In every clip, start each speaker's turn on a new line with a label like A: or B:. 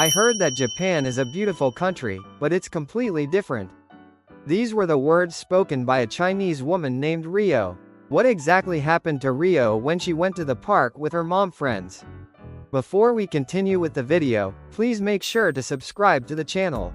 A: I heard that Japan is a beautiful country, but it's completely different. These were the words spoken by a Chinese woman named Rio. What exactly happened to Rio when she went to the park with her mom friends? Before we continue with the video, please make sure to subscribe to the channel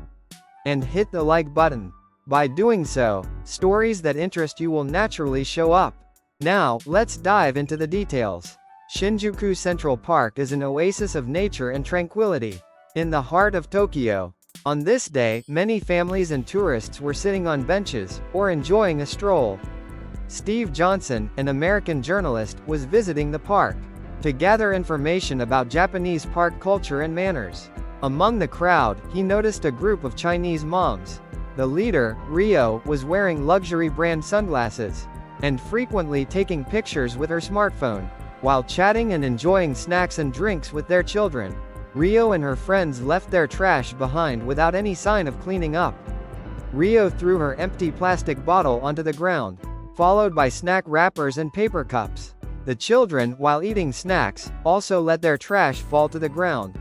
A: and hit the like button. By doing so, stories that interest you will naturally show up. Now, let's dive into the details. Shinjuku Central Park is an oasis of nature and tranquility in the heart of Tokyo. On this day, many families and tourists were sitting on benches, or enjoying a stroll. Steve Johnson, an American journalist, was visiting the park to gather information about Japanese park culture and manners. Among the crowd, he noticed a group of Chinese moms. The leader, Rio, was wearing luxury brand sunglasses and frequently taking pictures with her smartphone, while chatting and enjoying snacks and drinks with their children. Rio and her friends left their trash behind without any sign of cleaning up. Rio threw her empty plastic bottle onto the ground, followed by snack wrappers and paper cups. The children, while eating snacks, also let their trash fall to the ground.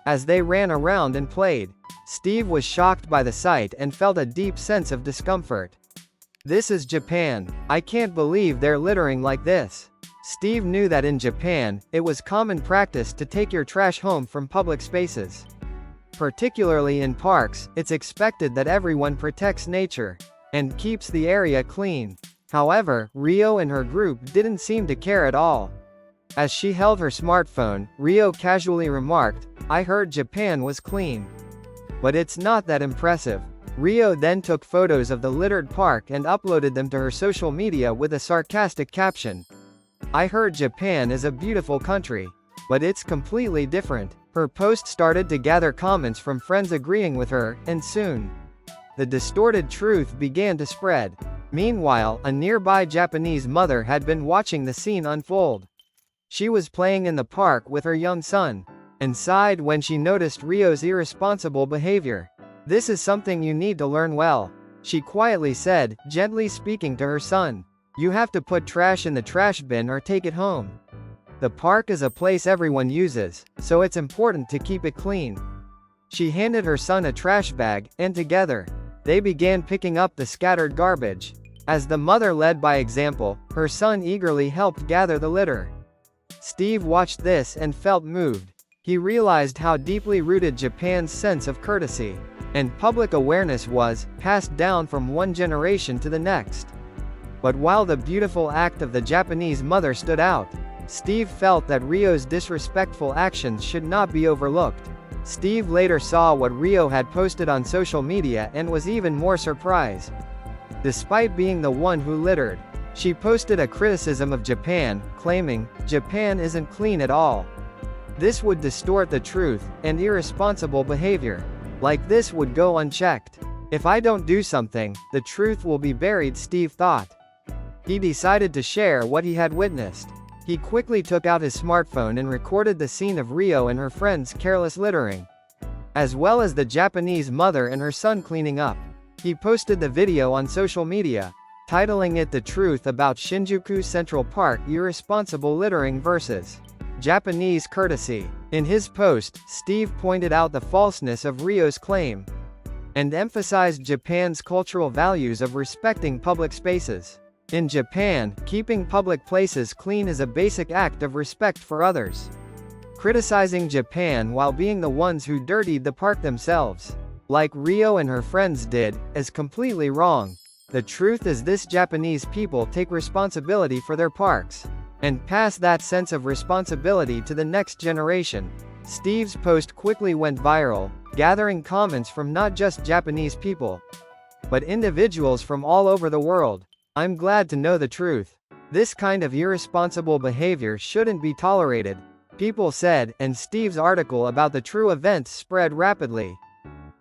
A: As they ran around and played, Steve was shocked by the sight and felt a deep sense of discomfort. This is Japan. I can't believe they're littering like this. Steve knew that in Japan, it was common practice to take your trash home from public spaces. Particularly in parks, it's expected that everyone protects nature and keeps the area clean. However, Rio and her group didn't seem to care at all. As she held her smartphone, Rio casually remarked, "I heard Japan was clean. But it's not that impressive." Rio then took photos of the littered park and uploaded them to her social media with a sarcastic caption. "I heard Japan is a beautiful country. But it's completely different." Her post started to gather comments from friends agreeing with her, and soon, the distorted truth began to spread. Meanwhile, a nearby Japanese mother had been watching the scene unfold. She was playing in the park with her young son, and sighed when she noticed Rio's irresponsible behavior. "This is something you need to learn well," she quietly said, gently speaking to her son. "You have to put trash in the trash bin or take it home. The park is a place everyone uses, so it's important to keep it clean." She handed her son a trash bag, and together, they began picking up the scattered garbage. As the mother led by example, her son eagerly helped gather the litter. Steve watched this and felt moved. He realized how deeply rooted Japan's sense of courtesy and public awareness was, passed down from one generation to the next. But while the beautiful act of the Japanese mother stood out, Steve felt that Rio's disrespectful actions should not be overlooked. Steve later saw what Rio had posted on social media and was even more surprised. Despite being the one who littered, she posted a criticism of Japan, claiming, "Japan isn't clean at all. This would distort the truth, and irresponsible behavior like this would go unchecked. If I don't do something, the truth will be buried," Steve thought. He decided to share what he had witnessed. He quickly took out his smartphone and recorded the scene of Rio and her friends' careless littering, as well as the Japanese mother and her son cleaning up. He posted the video on social media, titling it "The Truth About Shinjuku Central Park Irresponsible Littering vs. Japanese Courtesy." In his post, Steve pointed out the falseness of Rio's claim and emphasized Japan's cultural values of respecting public spaces. In Japan, keeping public places clean is a basic act of respect for others. Criticizing Japan while being the ones who dirtied the park themselves, like Rio and her friends did, is completely wrong. The truth is this: Japanese people take responsibility for their parks and pass that sense of responsibility to the next generation. Steve's post quickly went viral, gathering comments from not just Japanese people, but individuals from all over the world. "I'm glad to know the truth. This kind of irresponsible behavior shouldn't be tolerated," people said, and Steve's article about the true events spread rapidly.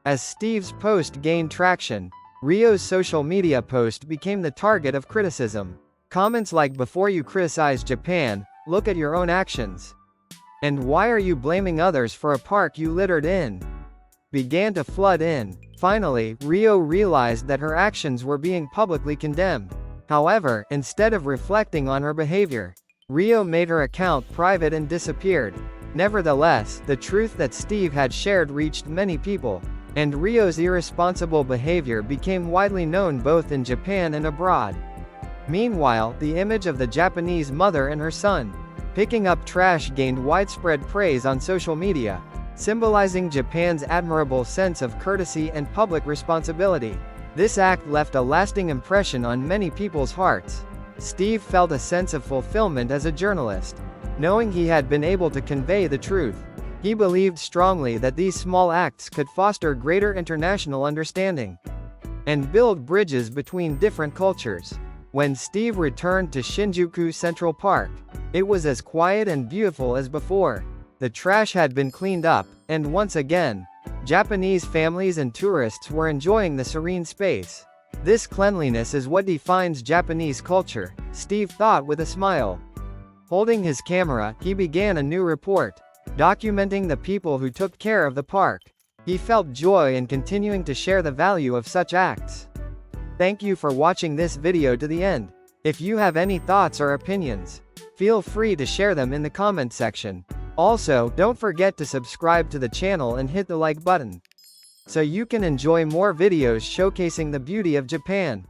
A: As Steve's post gained traction, Rio's social media post became the target of criticism. Comments like, "Before you criticize Japan, look at your own actions," and "Why are you blaming others for a park you littered in?" began to flood in. Finally, Rio realized that her actions were being publicly condemned. However, instead of reflecting on her behavior, Rio made her account private and disappeared. Nevertheless, the truth that Steve had shared reached many people, and Ryo's irresponsible behavior became widely known both in Japan and abroad. Meanwhile, the image of the Japanese mother and her son picking up trash gained widespread praise on social media, symbolizing Japan's admirable sense of courtesy and public responsibility. This act left a lasting impression on many people's hearts. Steve felt a sense of fulfillment as a journalist, knowing he had been able to convey the truth. He believed strongly that these small acts could foster greater international understanding and build bridges between different cultures. When Steve returned to Shinjuku Central Park, it was as quiet and beautiful as before. The trash had been cleaned up, and once again, Japanese families and tourists were enjoying the serene space. This cleanliness is what defines Japanese culture, Steve thought with a smile. Holding his camera, he began a new report, documenting the people who took care of the park. He felt joy in continuing to share the value of such acts. Thank you for watching this video to the end. If you have any thoughts or opinions, feel free to share them in the comment section. Also, don't forget to subscribe to the channel and hit the like button, so you can enjoy more videos showcasing the beauty of Japan.